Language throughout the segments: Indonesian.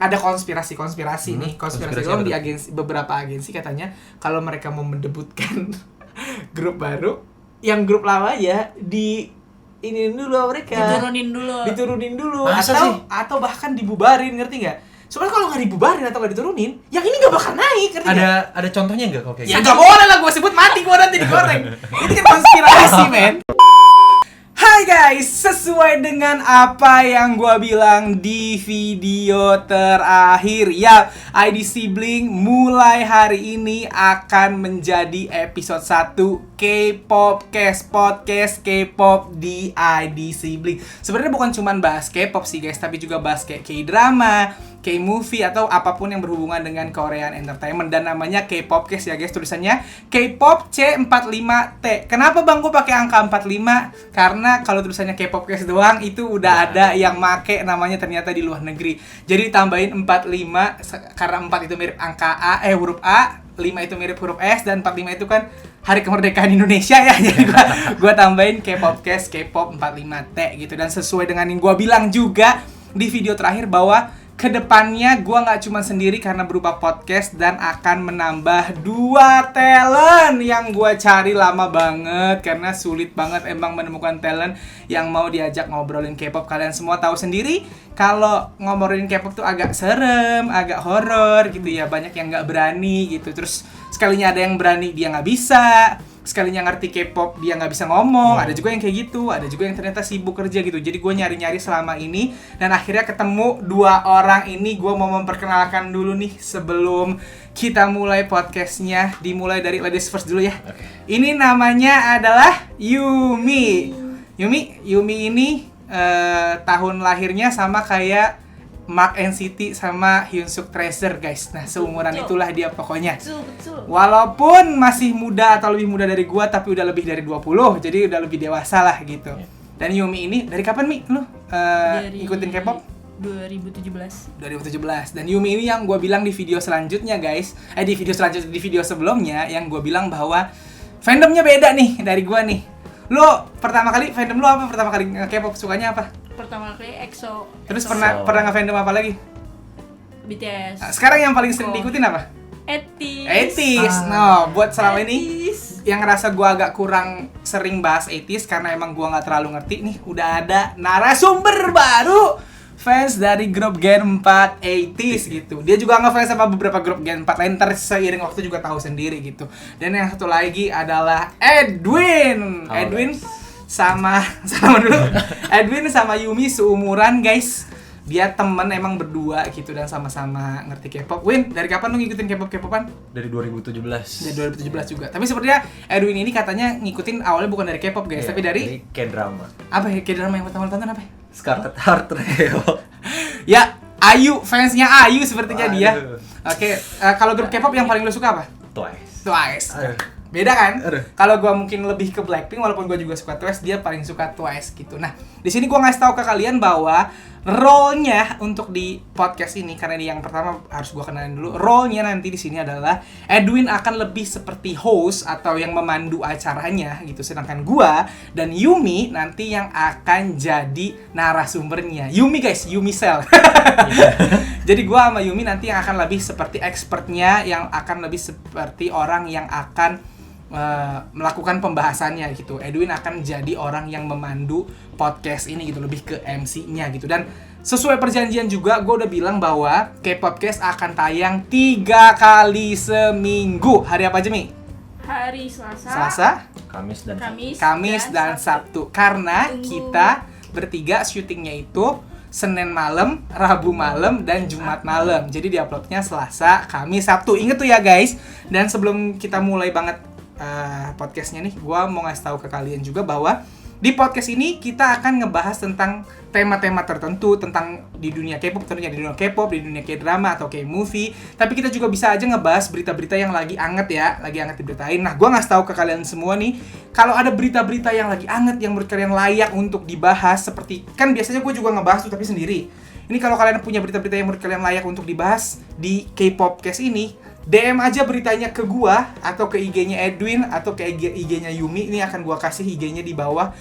ada konspirasi nih. Konspirasi doang di beberapa agensi katanya kalau mereka mau mendebutkan grup baru, yang grup lama ya ini dulu mereka. Diturunin dulu. Atau bahkan dibubarin, ngerti nggak? Soalnya kalau nggak dibubarin atau nggak diturunin, yang ini nggak bakal naik, ngerti nggak? Ada contohnya nggak kalau kayak gitu? Ya nggak boleh lah, gue sebut mati gue nanti digoreng. Ini kan konspirasi, men. Hai guys, sesuai dengan apa yang gua bilang di video terakhir ya, ID Sibling mulai hari ini akan menjadi episode 1 K-Popcast, podcast K-pop di ID Sibling. Sebenarnya bukan cuma bahas K-pop sih guys, tapi juga bahas kayak K-drama, K-movie, atau apapun yang berhubungan dengan Korean Entertainment. Dan namanya K-Popcast ya guys, tulisannya K-pop C45T. Kenapa bang gue pakai angka 45? Karena kalau tulisannya K-Popcast doang itu udah ada yang make namanya ternyata di luar negeri. Jadi tambahin 45 karena 4 itu mirip angka huruf A, 5 itu mirip huruf S, dan 45 itu kan hari kemerdekaan Indonesia ya. Jadi gua tambahin K-Popcast, K-pop 45T gitu. Dan sesuai dengan yang gua bilang juga di video terakhir bahwa kedepannya gue nggak cuma sendiri karena berubah podcast, dan akan menambah 2 talent yang gue cari lama banget karena sulit banget emang menemukan talent yang mau diajak ngobrolin K-pop. Kalian semua tahu sendiri kalau ngobrolin K-pop tuh agak serem, agak horor gitu ya, banyak yang nggak berani gitu. Terus sekalinya ada yang berani dia nggak bisa, sekalinya ngerti K-pop dia nggak bisa ngomong. Ada juga yang kayak gitu, ada juga yang ternyata sibuk kerja gitu. Jadi gue nyari-nyari selama ini, dan akhirnya ketemu 2 orang ini. Gue mau memperkenalkan dulu nih sebelum kita mulai podcastnya. Dimulai dari ladies first dulu ya. Ini namanya adalah Yumi. Yumi ini tahun lahirnya sama kayak Mark NCT sama Hyunsuk Treasure guys. Nah seumuran itulah dia pokoknya. Walaupun masih muda atau lebih muda dari gua, tapi udah lebih dari 20, jadi udah lebih dewasa lah gitu. Dan Yumi ini dari kapan Mi lu ngikutin K-pop? 2017. Dan Yumi ini yang gua bilang di video selanjutnya guys, di video sebelumnya yang gua bilang bahwa fandomnya beda nih dari gua nih. Lo pertama kali fandom lo apa? Pertama kali K-pop sukanya apa? Pertama kali EXO. Terus pernah nge-fandom apa lagi? BTS. Nah, sekarang yang paling sering diikutin apa? ETIS. No, buat selama ini yang ngerasa gua agak kurang sering bahas ETIS karena emang gua nggak terlalu ngerti nih, udah ada narasumber baru, fans dari grup Gen 4 ETIS gitu. Dia juga ngefans sama beberapa grup Gen 4 lain, ntar seiring waktu juga tahu sendiri gitu. Dan yang satu lagi adalah Edwin. Edwin sama dulu. Edwin sama Yumi seumuran guys. Dia temen emang berdua gitu dan sama-sama ngerti K-pop. Win, dari kapan lu ngikutin K-pop-K-popan? Dari 2017. Dari 2017 juga. Tapi sepertinya Edwin ini katanya ngikutin awalnya bukan dari K-pop guys, tapi dari K-drama. Apa ya K-drama yang pertama tonton apa? Scarlet Heart Reo. Ya, Ayu, fansnya Ayu sepertinya dia. Oke, kalau grup K-pop yang paling lu suka apa? Twice. Beda kan? Kalau gue mungkin lebih ke Blackpink, walaupun gue juga suka Twice, dia paling suka Twice gitu. Nah, di sini gue ngasih tahu ke kalian bahwa role-nya untuk di podcast ini, karena ini yang pertama harus gue kenalin dulu. Role-nya nanti di sini adalah Edwin akan lebih seperti host atau yang memandu acaranya gitu, sedangkan gue dan Yumi nanti yang akan jadi narasumbernya. Yumi guys, Yumi Cell. Jadi gue sama Yumi nanti yang akan lebih seperti expertnya, yang akan lebih seperti orang yang akan melakukan pembahasannya gitu. Edwin akan jadi orang yang memandu podcast ini gitu, lebih ke MC-nya gitu. Dan sesuai perjanjian juga, gue udah bilang bahwa K-Popcast akan tayang 3 kali seminggu. Hari apa aja Mi? Hari Selasa, Kamis dan Sabtu. Karena kita bertiga syutingnya itu Senin malam, Rabu malam, dan Jumat malam. Jadi diuploadnya Selasa, Kamis, Sabtu. Ingat tuh ya guys. Dan sebelum kita mulai banget podcastnya nih, gue mau ngasih tahu ke kalian juga bahwa di podcast ini kita akan ngebahas tentang tema-tema tertentu tentang di dunia K-pop, tentunya di dunia K-pop, di dunia K-drama atau K-movie. Tapi kita juga bisa aja ngebahas berita-berita yang lagi anget ya, lagi anget diberitain. Nah, gue ngasih tahu ke kalian semua nih, kalau ada berita-berita yang lagi anget yang menurut kalian layak untuk dibahas, seperti kan biasanya gue juga ngebahas tuh tapi sendiri. Ini kalau kalian punya berita-berita yang menurut kalian layak untuk dibahas di K-Popcast ini, DM aja beritanya ke gua atau ke IG-nya Edwin atau ke IG-nya Yumi. Ini akan gua kasih IG-nya di bawah.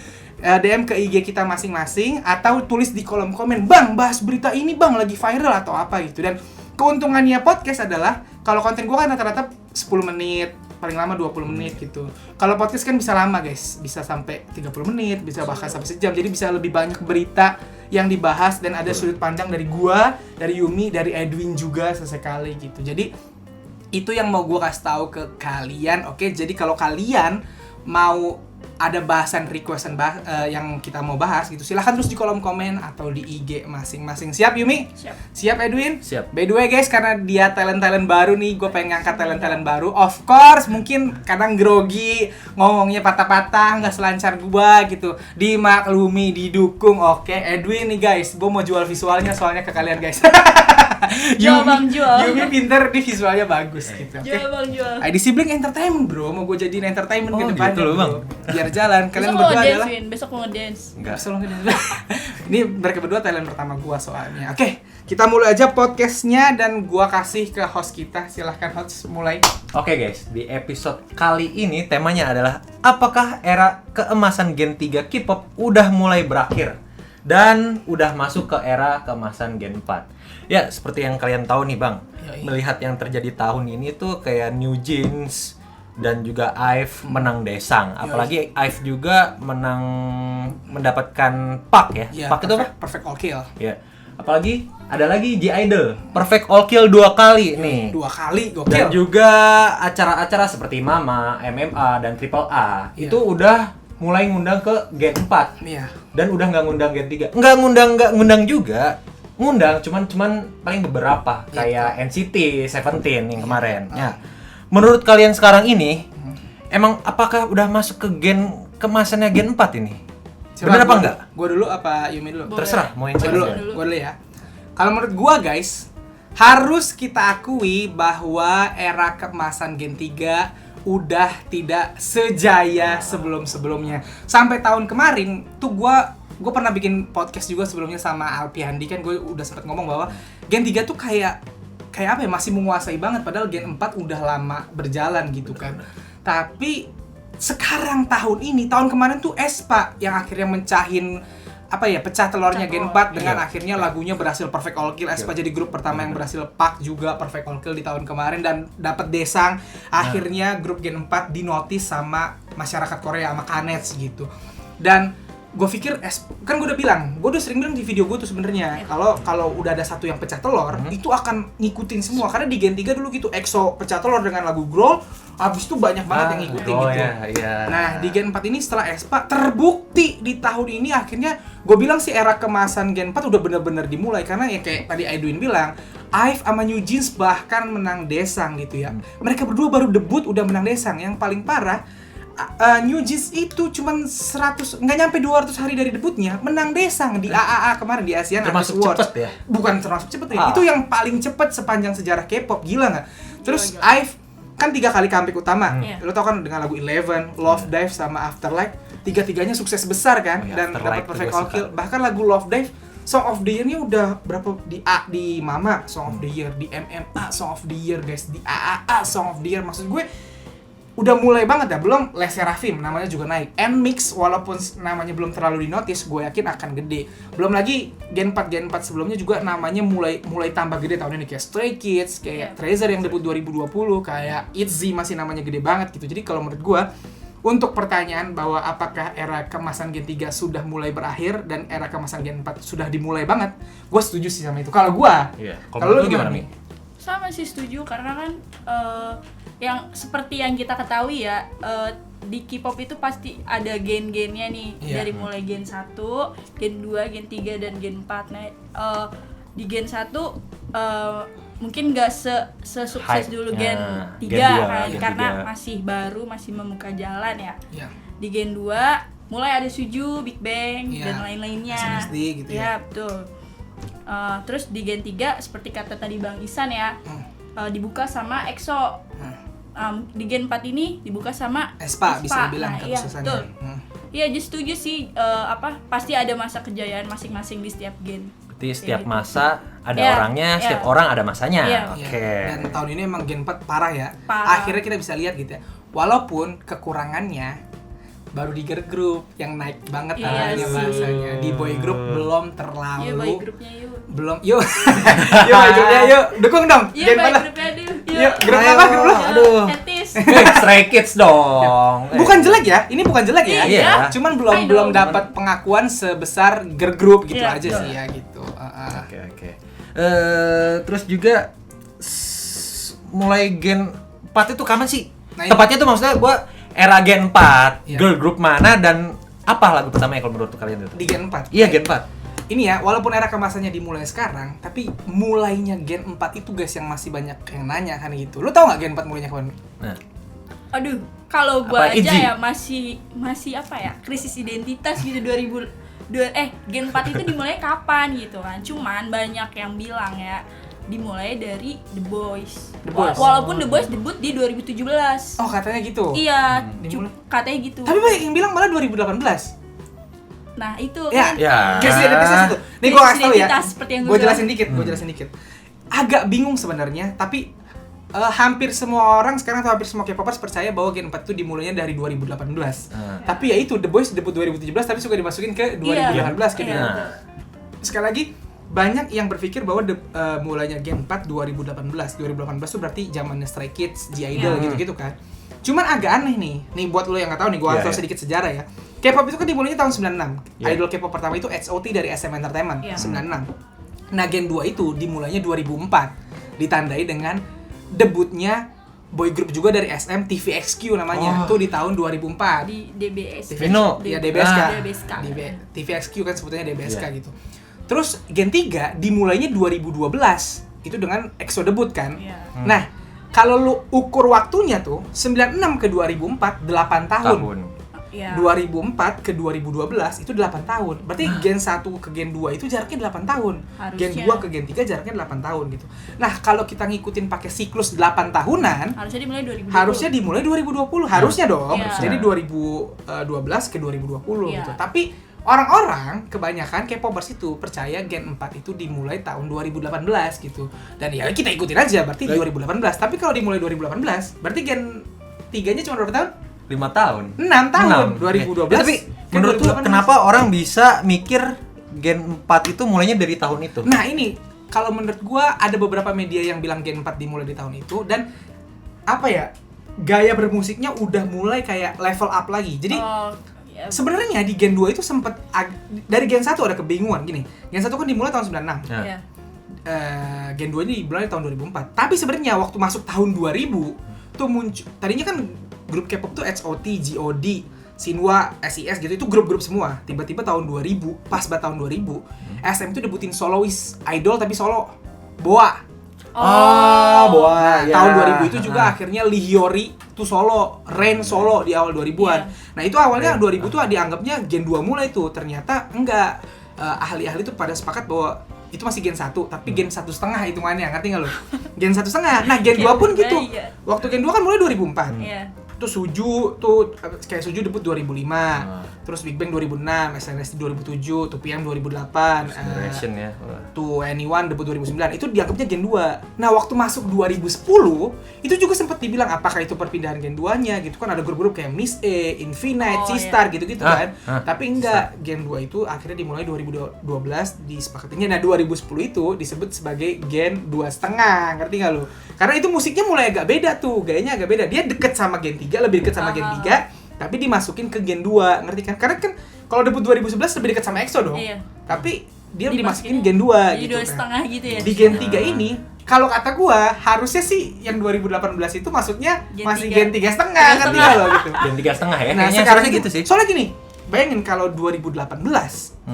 DM ke IG kita masing-masing atau tulis di kolom komen, "Bang, bahas berita ini Bang, lagi viral," atau apa gitu. Dan keuntungannya podcast adalah kalau konten gua kan rata-rata 10 menit, paling lama 20 menit gitu. Kalau podcast kan bisa lama, guys. Bisa sampai 30 menit, bisa bahkan sampai sejam. Jadi bisa lebih banyak berita yang dibahas dan ada sudut pandang dari gua, dari Yumi, dari Edwin juga sesekali gitu. Jadi itu yang mau gua kasih tahu ke kalian. Oke, jadi kalau kalian mau ada bahasan requestan yang kita mau bahas gitu, silahkan terus di kolom komen atau di IG masing-masing. Siap Yumi? Siap Edwin? Siap. By the way guys, karena dia talent baru nih, gue pengen ngangkat talent baru. Of course, mungkin kadang grogi, ngomongnya patah-patah, nggak selancar gua gitu. Dimaklumi, didukung. Oke, Edwin nih guys, gue mau jual visualnya soalnya ke kalian guys. Jual bang, jual. Yumi pinter, di visualnya bagus gitu. Oke. Jual bang, jual. ID Blink Entertainment bro, mau gue jadiin entertainment ke Oh, depannya gitu loh, Bang. bro. Biar jalan, kalian Besok mau berdua ngedance, adalah Win. Besok mau ngedance. Enggak. Besok ngedance. Ini mereka berdua talent pertama gua soalnya. Oke, kita mulai aja podcastnya dan gua kasih ke host kita. Silahkan host mulai. Oke guys, di episode kali ini temanya adalah apakah era keemasan Gen 3 K-pop udah mulai berakhir dan udah masuk ke era keemasan Gen 4. Ya, seperti yang kalian tahu nih Bang, Yoi. melihat yang terjadi tahun ini tuh kayak New Jeans dan juga IVE menang Desang. Apalagi IVE juga mendapatkan PAK ya. Ya, PAK itu apa? Perfect All Kill. Ya. Apalagi ada lagi G-Idol, Perfect All Kill 2 kali nih. 2 kali Dan gokil. juga acara-acara seperti Mama, MMA, dan Triple A Iya. itu udah mulai ngundang ke Gen 4 Iya. dan udah nggak ngundang Gen 3. Nggak ngundang juga. Ngundang cuman paling beberapa kayak NCT 17 yang kemarin. Ya. Menurut kalian sekarang ini emang apakah udah masuk ke kemasannya Gen 4 ini? Bener apa enggak? Gua dulu apa Yumi dulu? Boleh. Terserah mau yang Gua siapa dulu, dulu. gua dulu ya. Kalau menurut gua guys, harus kita akui bahwa era keemasan Gen 3 udah tidak sejaya sebelum-sebelumnya. Sampai tahun kemarin tuh gua pernah bikin podcast juga sebelumnya sama Alpi Handi, kan gue udah sempat ngomong bahwa Gen 3 tuh kayak apa ya, masih menguasai banget padahal Gen 4 udah lama berjalan gitu kan. Tapi sekarang tahun kemarin tuh aespa yang akhirnya mencahin pecah telurnya Gen 4 dengan Iya. akhirnya lagunya berhasil Perfect All Kill. aespa jadi grup pertama yang berhasil PAK juga Perfect All Kill di tahun kemarin dan dapat Desang. Akhirnya grup Gen 4 dinotis sama masyarakat Korea, sama Kanets gitu. Dan gue pikir kan gue udah sering bilang di video gue tuh sebenarnya kalau udah ada satu yang pecah telur itu akan ngikutin semua, karena di Gen 3 dulu gitu EXO pecah telur dengan lagu Growl, abis itu banyak banget yang ngikutin gitu. Iya. Nah di Gen 4 ini setelah aespa terbukti di tahun ini akhirnya gue bilang sih era kemasan Gen 4 udah bener-bener dimulai, karena ya kayak tadi Edwin bilang IVE sama New Jeans bahkan menang Desang gitu ya. Mereka berdua baru debut udah menang Desang. Yang paling parah New Jeans itu cuman 100, nggak nyampe 200 hari dari debutnya menang Desang di AAA kemarin, di Asian Termasuk Artist Awards. cepet ya? Bukan termasuk cepet ya, itu yang paling cepet sepanjang sejarah K-pop, gila nggak? Terus Gila. IVE kan 3 kali comeback utama, Iya. lo tau kan dengan lagu Eleven, Love Dive sama Afterlife, 3-tiganya sukses besar kan, Oh iya, dan Afterlife dapat tuh Perfect gue All suka. Kill. Bahkan lagu Love Dive Song of the Year-nya udah berapa di Mama Song of the Year, di MMA Song of the Year guys, di AAA Song of the Year. Maksud gue udah mulai banget ya. Belum Les Seraphim namanya juga naik. N-Mix walaupun namanya belum terlalu dinotis, gue yakin akan gede. Belum lagi Gen 4 sebelumnya juga namanya mulai tambah gede tahun ini, kayak Stray Kids, kayak Treasure yang debut 2020, kayak ITZY masih namanya gede banget gitu. Jadi kalau menurut gue, untuk pertanyaan bahwa apakah era kemasan Gen 3 sudah mulai berakhir dan era kemasan Gen 4 sudah dimulai banget, gue setuju sih sama itu. Kalau gue, Iya. kalau lu gimana Mi? Sama sih, setuju, karena kan yang seperti yang kita ketahui ya, di K-pop itu pasti ada gen-gennya nih. Iya. Dari mulai Gen 1, Gen 2, Gen 3, dan Gen 4. Nah, di Gen 1 mungkin nggak sesukses Hype-nya. dulu Gen 3 Gen 2, kan, Gen karena 3. masih baru, masih membuka jalan ya. Iya. Di Gen 2 mulai ada Suju, Big Bang, Iya. dan lain-lainnya. SNSD gitu ya. Ya, betul. Terus di Gen 3 seperti kata tadi Bang Isan ya, dibuka sama EXO. Di Gen 4 ini dibuka sama aespa bisa dibilang Nah, iya, kesuksesannya. betul. Iya, just setuju sih, pasti ada masa kejayaan masing-masing di setiap gen. Berarti setiap gitu. masa ada Iya, orangnya, iya. setiap orang ada masanya. Iya. Oke. Dan tahun ini emang Gen 4 parah ya. Parah. Akhirnya kita bisa lihat gitu ya. Walaupun kekurangannya baru di girl group yang naik banget Iya namanya sih. bahasanya. Di boy group belum Yuk terlalu. boy grupnya yuk. Belum. Yuk. Yuk boy grupnya yuk. Dukung dong. Yuk Gen boy pada. grupnya yuk. Yuk, grup Ayo. apa? Grup lo? Aduh. Etis. Stray Kids dong. Bukan jelek ya, ini bukan jelek ya. Iya. Cuman I belum know. dapat pengakuan sebesar girl group gitu Iya, aja betul. sih ya gitu. Oke. Terus juga mulai Gen 4 itu kapan sih? Nah, ini- Tepatnya tuh maksudnya gua era Gen 4, Iya. girl group mana dan apa lagu pertamanya kalau menurut kalian itu? Di Gen 4. Iya, Gen 4. Ini ya, walaupun era kemasannya dimulai sekarang, tapi mulainya Gen 4 itu guys yang masih banyak yang nanya kan gitu. Lu tau nggak Gen 4 mulainya kapan? Nah, Aduh, kalau gua Apa, aja Iji? ya masih apa ya? Krisis identitas gitu 2000 Gen 4 itu dimulai kapan gitu kan. Cuman banyak yang bilang ya dimulai dari The Boys. The Boys. Walaupun The Boys debut di 2017. Oh, katanya gitu. Iya, Dimulai. katanya gitu. Tapi banyak yang bilang malah 2018. Nah, itu Ya, kan ya. krisis identitas itu. Nih Krisis gua kasih tau ya. identitas seperti yang Gua gua jelasin bilang. dikit, gua jelasin dikit. Agak bingung sebenarnya, tapi hampir semua orang sekarang atau hampir semua K-popers percaya bahwa Gen 4 itu dimulainya dari 2018. Tapi ya itu The Boys debut 2017 tapi suka dimasukin ke 2018 gitu. Iya. ya. Sekali lagi banyak yang berpikir bahwa mulainya Gen 4 2018. 2018 itu berarti zamannya Stray Kids, G-Idol Iya. gitu-gitu kan. Cuman agak aneh nih. Nih buat lo yang enggak tahu nih, gua Iya, tahu iya. sedikit sejarah ya. K-pop itu kan dimulainya tahun 96. Iya. Idol K-pop pertama itu HOT dari SM Entertainment Iya. 96. Nah, Gen 2 itu dimulainya 2004. Ditandai dengan debutnya boy group juga dari SM, TVXQ namanya. Oh. Itu di tahun 2004. Di DBS. Vino. Ya DBSK. DBSK. TVXQ kan sebutannya DBSK Iya. gitu. Terus Gen 3 dimulainya 2012. Itu dengan EXO debut kan. Iya. Nah, kalau lu ukur waktunya tuh 96 ke 2004 8 tahun. Iya. 2004 ke 2012 itu 8 tahun. Berarti Gen 1 ke Gen 2 itu jaraknya 8 tahun. Harusnya. Gen 2 ke Gen 3 jaraknya 8 tahun gitu. Nah, kalau kita ngikutin pakai siklus 8 tahunan, Harusnya dimulai 2020. harusnya dimulai 2020. Harusnya dong. Iya. Jadi 2012 ke 2020 Iya. gitu. Tapi orang-orang kebanyakan K-popers itu percaya Gen 4 itu dimulai tahun 2018 gitu. Dan ya kita ikutin aja berarti Baik. 2018. Tapi kalau dimulai 2018, berarti Gen 3-nya cuma berapa tahun? 5 tahun. 6 tahun. 6. 2012. Ya, tapi ke menurut lu 2018. kenapa orang bisa mikir Gen 4 itu mulainya dari tahun itu? Nah, ini kalau menurut gua ada beberapa media yang bilang Gen 4 dimulai di tahun itu dan apa ya? Gaya bermusiknya udah mulai kayak level up lagi. Jadi Oh, ya. sebenarnya di Gen 2 itu sempet dari Gen 1 ada kebingungan gini. Gen 1 kan dimulai tahun 96. Nah, Iya. Gen 2 ini dimulai tahun 2004. Tapi sebenarnya waktu masuk tahun 2000 tuh muncul tadinya kan grup K-pop tuh HOT, GOD, Shinhwa, SES gitu itu grup-grup semua. Tiba-tiba tahun 2000, pas banget tahun 2000, SM tuh debutin solois idol tapi solo. Boa. Boa. Tahun 2000 itu juga akhirnya Lee Hyori tuh solo, Rain solo di awal 2000-an. Iya. Nah, itu awalnya 2000 tuh dianggapnya Gen 2 mulai tuh. Ternyata enggak. Ahli-ahli tuh pada sepakat bahwa itu masih Gen 1, tapi Gen 1,5 hitungannya, ngerti nggak lo? Gen 1,5. Nah, Gen 2 pun gitu. Iya. Waktu Gen 2 kan mulai 2004. Iya. Tuh Suju tuh kayak Suju debut 2005. Terus Big Bang 2006, SNSD 2007, 2PM 2008, Generation ya. tuh Anyone debut 2009. Itu dianggapnya Gen 2. Nah, waktu masuk 2010, itu juga sempat dibilang apakah itu perpindahan Gen 2-nya gitu kan ada grup-grup kayak Miss A, Infinite, Oh, C-Star gitu-gitu kan. Ah, Tapi enggak, Gen 2 itu akhirnya dimulai 2012 disepakatinya. Nah, 2010 itu disebut sebagai Gen 2,5. Ngerti nggak lu? Karena itu musiknya mulai agak beda tuh, gayanya agak beda. Dia deket sama Gen 3, lebih deket sama Gen 3, tapi dimasukin ke Gen 2, ngerti kan? Karena kan kalau debut 2011 lebih dekat sama EXO dong. Iya. Tapi dia dimasukin Dimasukin Gen 2 Jadi gitu kan. 2,5 gitu ya. Di Gen 3 ini kalau kata gua harusnya sih yang 2018 itu maksudnya Gen masih 3. Gen 3,5 kan Setengah. loh gitu. Gen 3,5 ya. Nah, Kayaknya sekarang harusnya itu, gitu sih. soalnya gini, bayangin kalau 2018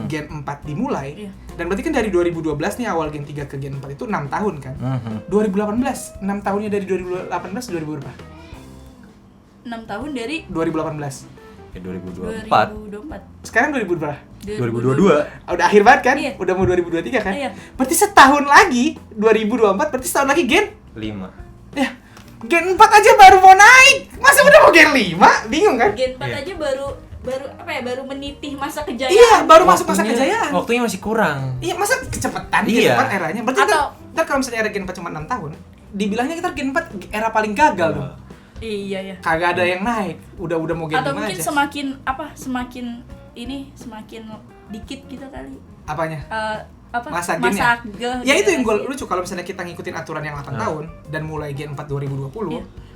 Gen 4 dimulai, Iya. dan berarti kan dari 2012 nih awal Gen 3 ke Gen 4 itu 6 tahun kan. 2018, 6 tahunnya dari 2018 2000 berapa? 6 tahun dari 2018. Ya 2024. 2024. Sekarang 2000 berapa? 2022. Udah akhir banget kan? Iya. Udah mau 2023 kan? Iya. Berarti setahun lagi 2024, berarti setahun lagi Gen 5. ya Gen 4 aja baru mau naik. Masa udah mau Gen 5? Bingung kan? Gen 4 Iya. aja baru apa ya? Baru menitih masa kejayaan. Iya, baru masuk masa kejayaan. Waktunya masih kurang. Iya, masa kecepetan Iya. Gen 4 eranya? Berarti Atau- ntar kalau misalnya era Gen 4 cuma 6 tahun, dibilangnya kita Gen 4 era paling gagal dong. Iya ya. Kagak ada yang naik. Udah mau Gen 5 Atau mungkin aja. semakin dikit gitu kali. Apanya? Masa Ya itu yang gue lucu kalau misalnya kita ngikutin aturan yang 8 tahun dan mulai Gen 4 2020,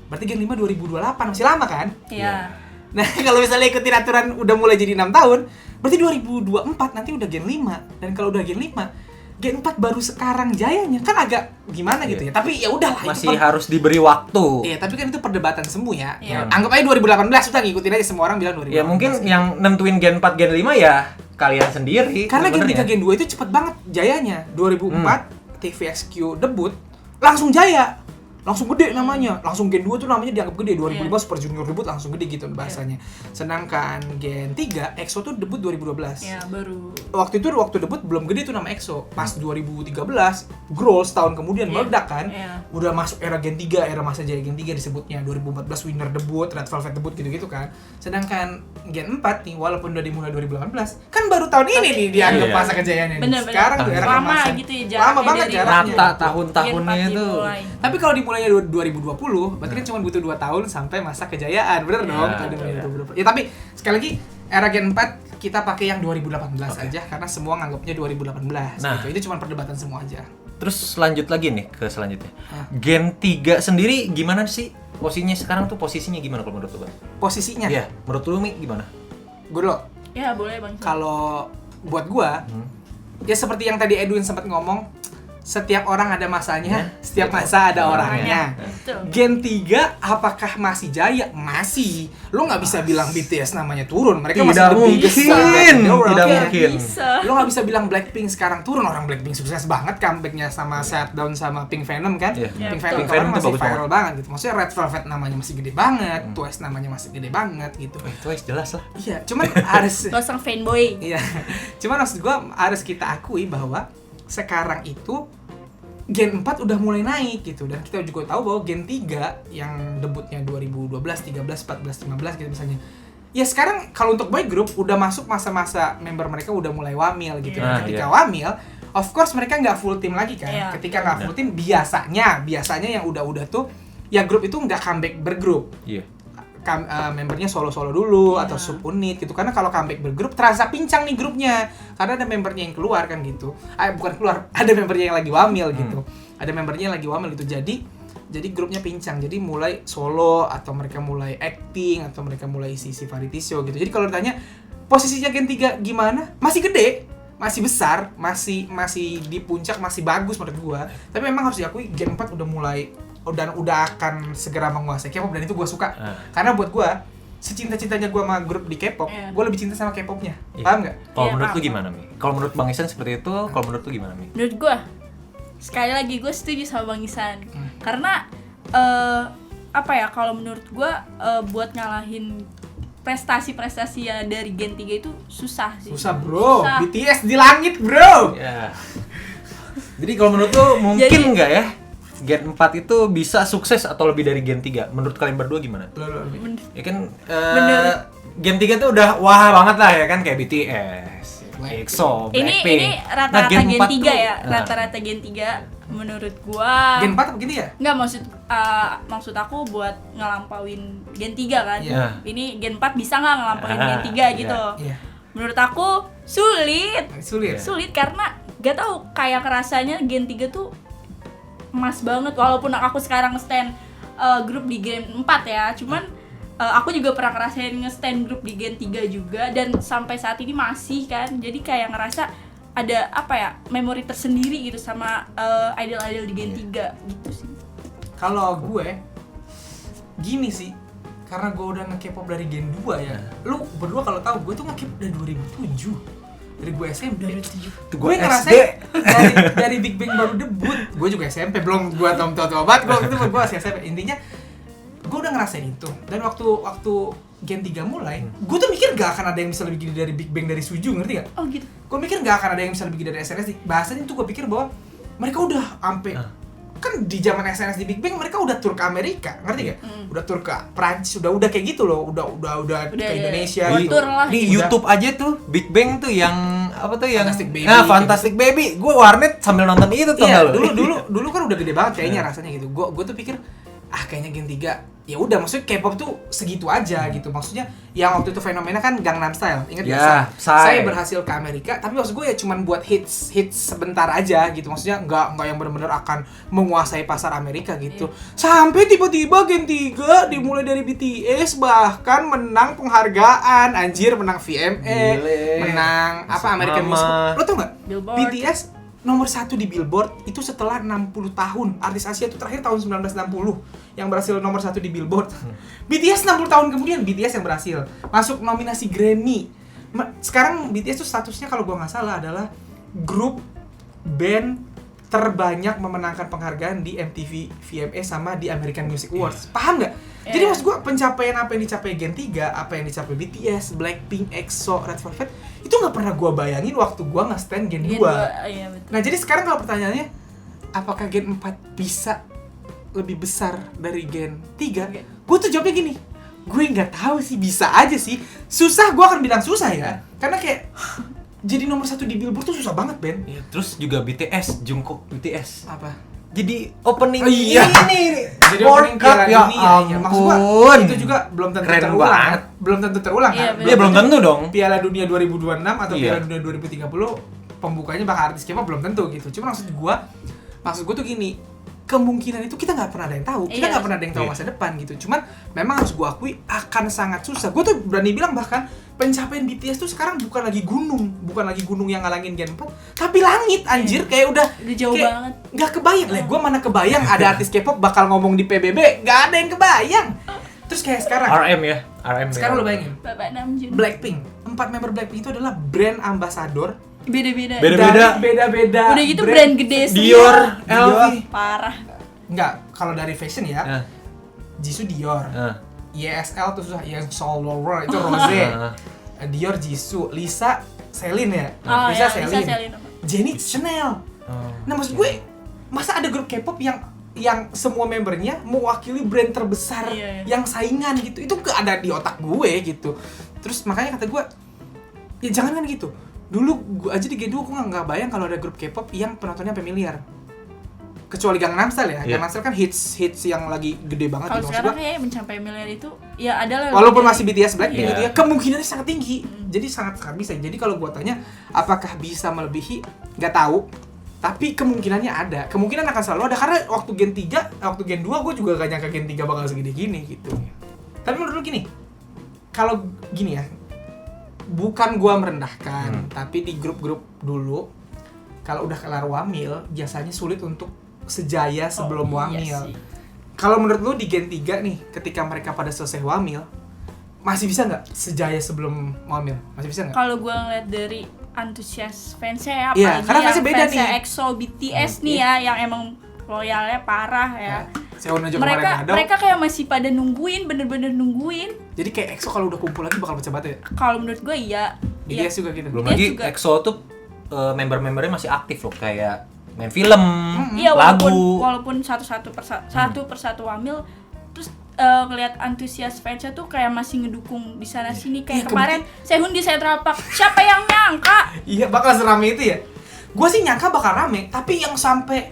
berarti Gen 5 2028 masih lama kan? Iya. Nah, kalau misalnya ikutin aturan udah mulai jadi 6 tahun, berarti 2024 nanti udah Gen 5. Dan kalau udah Gen 5, Gen 4 baru sekarang jayanya. Kan agak gimana gitu ya. Tapi ya udahlah Masih harus diberi waktu. Iya, tapi kan itu perdebatan semu ya. Iya. Anggap aja 2018 udah ngikutin aja, semua orang bilang 2018. Ya mungkin yang nentuin Gen 4, Gen 5 ya kalian sendiri. Karena Gen 3, Gen 2 itu cepet banget jayanya. 2004 TVXQ debut langsung jaya. Langsung gede namanya. Langsung Gen 2 tuh namanya dianggap gede. 2005 Super Junior debut langsung gede gitu bahasanya. Sedangkan Gen 3 EXO tuh debut 2012. Ya, baru. Waktu debut belum gede tuh nama EXO. Pas 2013 Growl setahun kemudian meledak kan. Udah masuk era Gen 3, era masa jaya Gen 3 disebutnya. 2014 Winner debut, Red Velvet debut gitu-gitu kan. Sedangkan Gen 4 nih walaupun udah dimulai 2018, kan baru tahun ini nih dianggap masa kejayaannya nih. Bener-bener. Sekarang tuh era lama kemasan. gitu ya jaraknya. Lama banget dari jaraknya. Rata tahun-tahunnya Gen 4 itu. dimulai. Tapi kalau dimulainya 2020, berarti kan cuma butuh 2 tahun sampai masa kejayaan. Bener dong? Kalau dimulai 2020. Ya tapi sekali lagi era Gen 4 kita pakai yang 2018 aja karena semua nganggapnya 2018 gitu. Itu cuma perdebatan semua aja. Terus lanjut lagi nih ke selanjutnya. Gen 3 sendiri gimana sih? Posisinya gimana kalau menurut lu, Bang? Posisinya? Iya, menurut lu Mi gimana? Gue dulu. Ya, boleh Bang. Kalau buat gua, ya seperti yang tadi Edwin sempat ngomong, setiap orang ada masanya, setiap masa ada orangnya. Betul. Gen 3 apakah masih jaya? Masih. Lo nggak bisa bilang BTS namanya turun. Mereka masih the biggest band in the world. Tidak Oke. mungkin. Bisa. Lo nggak bisa bilang Blackpink sekarang turun. Orang Blackpink sukses banget comebacknya sama Shutdown sama Pink Venom kan. Iya. Pink betul. Venom Venom masih tuh bagus viral banget gitu. Maksudnya Red Velvet namanya masih gede banget, Twice namanya masih gede banget gitu. Twice jelas lah. Iya, cuman harus Gak usah fanboy. iya. Cuman maksud gua harus kita akui bahwa sekarang itu Gen 4 udah mulai naik gitu, dan kita juga tahu bahwa Gen 3 yang debutnya 2012, 13, 14, 15 gitu misalnya. Ya sekarang kalau untuk boy group udah masuk masa-masa member mereka udah mulai wamil gitu. Dan ketika wamil, of course mereka nggak full team lagi kan. Ketika nggak full team biasanya yang udah tuh ya grup itu nggak comeback bergrup. Iya. Membernya solo-solo dulu atau subunit gitu, karena kalau comeback bergrup terasa pincang nih grupnya karena ada membernya yang keluar kan gitu. Bukan keluar, ada membernya yang lagi wamil gitu. Ada membernya yang lagi wamil gitu, jadi grupnya pincang, jadi mulai solo atau mereka mulai acting atau mereka mulai isi variety show gitu. Jadi kalau ditanya posisinya Gen 3 gimana, masih gede, masih besar, masih di puncak, masih bagus menurut gua. Tapi memang harus diakui Gen 4 udah mulai dan udah akan segera menguasai K-pop, dan itu gue suka. Karena buat gue, secinta-cintanya gue sama grup di K-pop, gue lebih cinta sama K-popnya. Paham nggak? Kalau menurut lu gimana, Mi? Kalau menurut Bang Isan seperti itu, kalau menurut lu gimana, Mi? Menurut gue, sekali lagi gue setuju sama Bang Isan. Karena kalau menurut gue buat ngalahin prestasi-prestasi ya dari Gen 3 itu susah sih. Susah bro, BTS di langit bro. Ya. Jadi kalau menurut lu mungkin nggak ya Gen 4 itu bisa sukses atau lebih dari Gen 3? Menurut kalian berdua gimana? Ya kan Gen 3 tuh udah wah banget lah ya kan, kayak BTS, EXO, Blackpink. Ini rata-rata Gen Gen 3 4 tuh, ya, rata-rata Gen 3 menurut gua. Gen 4 begini ya? Enggak, maksud aku buat ngelampauin Gen 3 kan. Ini Gen 4 bisa nggak ngelampauin Gen 3 gitu. Menurut aku sulit karena gak tahu, kayak rasanya Gen 3 tuh emas banget, walaupun aku sekarang nge-stand grup di Gen 4 ya, cuman aku juga pernah ngerasain nge-stand grup di Gen 3 juga, dan sampai saat ini masih kan, jadi kayak ngerasa ada memori tersendiri gitu sama idol-idol di Gen 3 gitu sih. Kalau gue gini sih, karena gue udah nge-K-pop dari Gen 2 ya. Lu berdua kalau tahu, gue tuh nge-K-pop dari 2007. Dari gue SMP. Gue ngerasain dari Big Bang baru debut. Gue juga SMP, belum gue tua banget. Gue masih SMP. Intinya gue udah ngerasain itu. Dan waktu Gen 3 mulai, gue tuh mikir gak akan ada yang bisa lebih gede dari Big Bang, dari Suju, ngerti gak? Oh gitu. Gue mikir gak akan ada yang bisa lebih gede dari SNSD. Bahasanya tuh gue pikir bahwa mereka udah sampai kan di zaman SNS di Big Bang mereka udah tur ke Amerika, ngerti gak? Udah tur ke Prancis, udah kayak gitu loh, udah ke Indonesia. Di YouTube aja tuh Big Bang tuh yang apa tuh yang Fantastic Baby. Fantastic Baby. Gue warnet sambil nonton itu tuh. Iya, dulu kan udah gede banget kayaknya rasanya gitu. Gue tuh pikir kayaknya Gen 3 ya udah, maksudnya K-pop tuh segitu aja gitu. Maksudnya yang waktu itu fenomena kan Gangnam Style, ingat Ya, ya? Psy. Saya berhasil ke Amerika, tapi maksud gue ya cuman buat hits sebentar aja gitu. Maksudnya nggak yang benar-benar akan menguasai pasar Amerika gitu. Sampai tiba-tiba Gen 3 dimulai dari BTS bahkan menang penghargaan, anjir, menang VMA, Gile. menang apa American Mama. Music. Lo tau nggak? Billboard. BTS nomor 1 di Billboard itu setelah 60 tahun. Artis Asia itu terakhir tahun 1960 yang berhasil nomor 1 di Billboard. BTS 60 tahun kemudian BTS yang berhasil masuk nominasi Grammy. Sekarang BTS tuh statusnya kalau gua nggak salah adalah grup band terbanyak memenangkan penghargaan di MTV VMA sama di American Music Awards. Paham nggak? Jadi Iya. maksud gue pencapaian apa yang dicapai Gen 3, apa yang dicapai BTS, Blackpink, EXO, Red Velvet, itu nggak pernah gue bayangin waktu gue nge-stand Gen 2. Iya betul. Nah jadi sekarang kalau pertanyaannya, apakah Gen 4 bisa lebih besar dari Gen 3? Gue tuh jawabnya gini, gue nggak tahu sih, bisa aja sih. Susah, gue akan bilang susah ya. Karena kayak jadi nomor 1 di Billboard tuh susah banget, Ben. Ya, terus juga BTS, Jungkook BTS. Apa? Jadi opening Oh, iya. ini Jadi World opening Cup, Piala ya Dunia, iya. Maksud gua, ampun. itu juga belum tentu Keren terulang. banget. Belum tentu terulang Iya, kan? bener. Iya, belum tentu dong. Piala Dunia 2026 atau Iya. Piala Dunia 2030 pembukanya bakal artis K-pop belum tentu gitu. Cuma maksud gua tuh gini, kemungkinan itu kita nggak pernah ada yang tahu. Kita Iya. nggak pernah ada yang tahu Iya. masa depan gitu. Cuman memang harus gua akui akan sangat susah. Gua tuh berani bilang bahkan pencapaian BTS tuh sekarang bukan lagi gunung yang ngalangin Gen 4, tapi langit anjir, kayak udah jauh kayak banget. nggak kebayang lah. Gua mana kebayang ada artis K-pop bakal ngomong di PBB, nggak ada yang kebayang. Terus kayak sekarang RM ya. sekarang lo bayangin Bapak Namjoon. Blackpink, 4 member Blackpink itu adalah brand ambassador Beda-beda. Beda-beda. dari beda-beda Udah gitu brand gede semua. Dior, Dior. LV. Parah. Enggak, kalau dari fashion ya, Nah, Jisoo Dior, nah, YSL tuh susah, yang Soul World itu Rose, nah. Dior Jisoo, Lisa Celine ya, Oh, Lisa ya, Celine, Lisa Celine. Jennie Chanel. Oh. Nah maksud gue, masa ada grup K-pop yang semua membernya mewakili brand terbesar Iya. yang saingan gitu, itu gak ada di otak gue gitu. Terus makanya kata gue, ya jangan kan gitu. Dulu gue aja di G2 gue nggak bayang kalau ada grup K-pop yang penontonnya sampai miliar. Kecuali Gangnam Style ya, Iya. Gangnam Style kan hits yang lagi gede banget Kalau gitu. Maksud sekarang gue, kayak mencapai miliar itu ya adalah walaupun masih BTS Blackpink Iya. gitu ya, kemungkinannya sangat tinggi. Jadi sangat bisa. Jadi kalau gue tanya, apakah bisa melebihi? Nggak tahu. Tapi kemungkinannya ada. Kemungkinan akan selalu ada. Karena waktu Gen 3, waktu Gen 2 gue juga gak nyangka Gen 3 bakal segede gini gitu. Tapi menurut lu gini, kalau gini ya, bukan gue merendahkan, tapi di grup-grup dulu, kalau udah kelar wamil, biasanya sulit untuk sejaya sebelum Oh, iya wamil. sih. Kalau menurut lu di Gen 3 nih, ketika mereka pada selesai wamil, masih bisa nggak sejaya sebelum wamil? Masih bisa nggak? Kalau gue ngeliat dari antusias fansnya ya, Iya, apalagi karena yang fansnya beda fansnya nih. EXO, BTS nih ya, yang emang loyalnya parah ya. Sehun aja kemarin ada. Mereka kayak masih pada nungguin, bener-bener nungguin. Jadi kayak EXO kalau udah kumpul lagi bakal pecah batu ya? Kalau menurut gue iya. BTS juga gitu. Belum BTS lagi juga. EXO tuh member-membernya masih aktif loh, kayak main film, Iya, lagu. walaupun satu persatu wamil, terus ngelihat antusias fansnya tuh kayak masih ngedukung di sana sini. Iya, Kayak kemarin Sehun di Central Park, siapa yang nyangka? Iya, bakal serame itu ya. Gua sih nyangka bakal rame, tapi yang sampai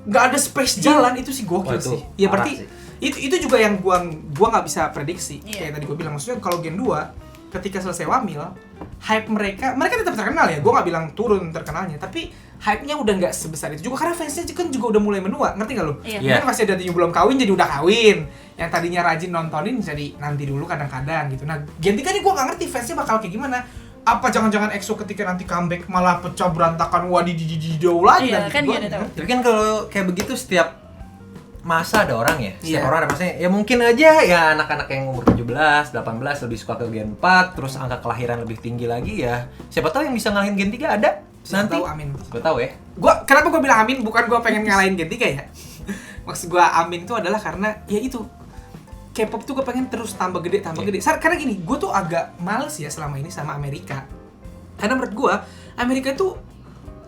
nggak ada space jalan itu sih gokil Wah, itu sih. Ya parah berarti sih. itu juga yang gua nggak bisa prediksi. Iya. Kayak tadi gua bilang, maksudnya kalau Gen 2 ketika selesai wamil, hype mereka tetap terkenal ya. Gua nggak bilang turun terkenalnya, tapi hype-nya udah nggak sebesar itu juga karena fansnya kan juga udah mulai menua, ngerti nggak lu? Iya. Kan masih ada yang belum kawin jadi udah kawin, yang tadinya rajin nontonin jadi nanti dulu kadang-kadang gitu. Nah Gen 3 nih gua nggak ngerti fansnya bakal kayak gimana. Apa jangan-jangan EXO ketika nanti comeback malah pecah berantakan wadidididido lagi Iya, dan kan gitu. gak ada tahu. Tapi kan kalau kayak begitu setiap masa ada orang ya. Setiap Iya. orang ada masanya. Ya mungkin aja ya anak-anak yang umur 17, 18 lebih suka ke Gen 4, terus angka kelahiran lebih tinggi lagi ya. Siapa tahu yang bisa ngalahin Gen 3 ada Siapa nanti. tahu, amin. Siapa tahu ya. Kenapa gua bilang amin, bukan gua pengen ngalahin Gen 3 ya. Maksud gua amin itu adalah karena ya itu K-pop tuh gue pengen terus tambah gede. Karena gini, gue tuh agak males ya selama ini sama Amerika. Karena menurut gue, Amerika itu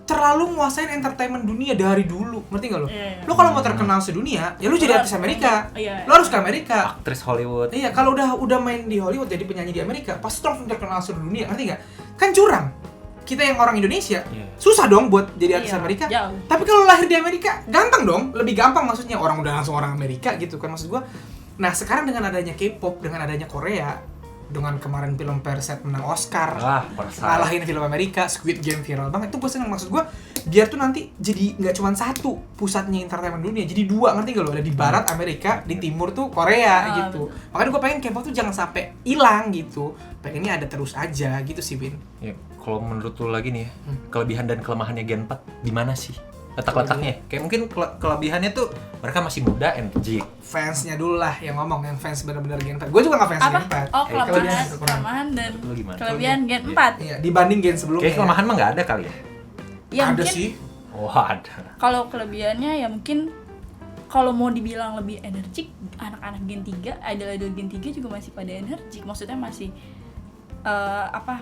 terlalu nguasain entertainment dunia dari dulu. Ngerti gak lo? Iya. Lo kalau mau terkenal sedunia, ya lo jadi artis Amerika. Iya. Lo harus ke Amerika. Aktris Hollywood. Iya, kalau udah main di Hollywood jadi penyanyi di Amerika, pasti langsung terkenal sedunia. Ngerti gak? Kan curang. Kita yang orang Indonesia, Iya. susah dong buat jadi artis Iya, Amerika. jauh. Tapi kalau lahir di Amerika, gampang dong. Lebih gampang maksudnya, orang udah langsung orang Amerika gitu kan. Maksud gue, Nah sekarang dengan adanya K-pop, dengan adanya Korea, dengan kemarin film Parasite menang Oscar, ngalahin film Amerika, Squid Game viral banget, itu gue seneng. Maksud gue biar tuh nanti jadi nggak cuma satu pusatnya entertainment dunia, jadi dua, ngerti gak lo? Ada di barat Amerika, di timur tuh Korea gitu. Makanya gue pengen K-pop tuh jangan sampai hilang gitu, pengennya ada terus aja gitu sih, Win. Ya, kalau menurut lo lagi nih ya, kelebihan dan kelemahannya Gen 4 di mana sih? Letak-letaknya, kayak mungkin kelebihannya tuh mereka masih muda, energi. Fansnya dulu lah yang ngomong, yang fans benar-benar Gen 4. Gue juga nggak fans Gen 4. Oh, kelemahan dan kelebihan Gen 4. Iya, dibanding Gen sebelumnya. Kayak kelemahan mah nggak ada kali ya? Ya ada mungkin, sih. Oh ada. Kalau kelebihannya ya mungkin kalau mau dibilang lebih energik, anak-anak Gen 3, idol-idol Gen 3 juga masih pada energik. Maksudnya masih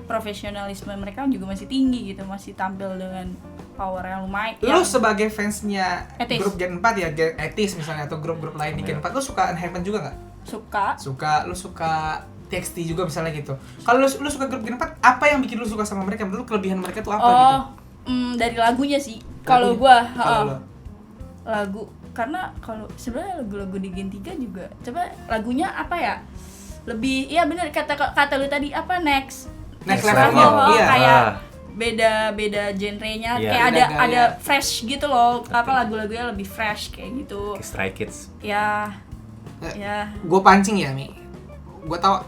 profesionalisme mereka juga masih tinggi gitu, masih tampil dengan power yang lumayan. Lu sebagai fansnya Etis. grup Gen 4 ya, Gen Etis misalnya atau grup-grup lain di Gen 4, lu suka Enhypen juga nggak? Suka. Lu suka TXT juga misalnya gitu. Kalau lu suka grup Gen 4, apa yang bikin lu suka sama mereka? Menurut lu kelebihan mereka tuh apa gitu? Dari lagunya sih. Kalau gua, Kalau lagu, karena kalau sebenarnya lagu-lagu di Gen 3 juga coba lagunya apa ya? Lebih, iya bener kata lu tadi apa next level, iya. Kayak beda genrenya, kayak ada fresh gitu loh. Apa lagu-lagunya lebih fresh kayak gitu. Stray Kids. Ya. Gue pancing ya, Mi. Gue tau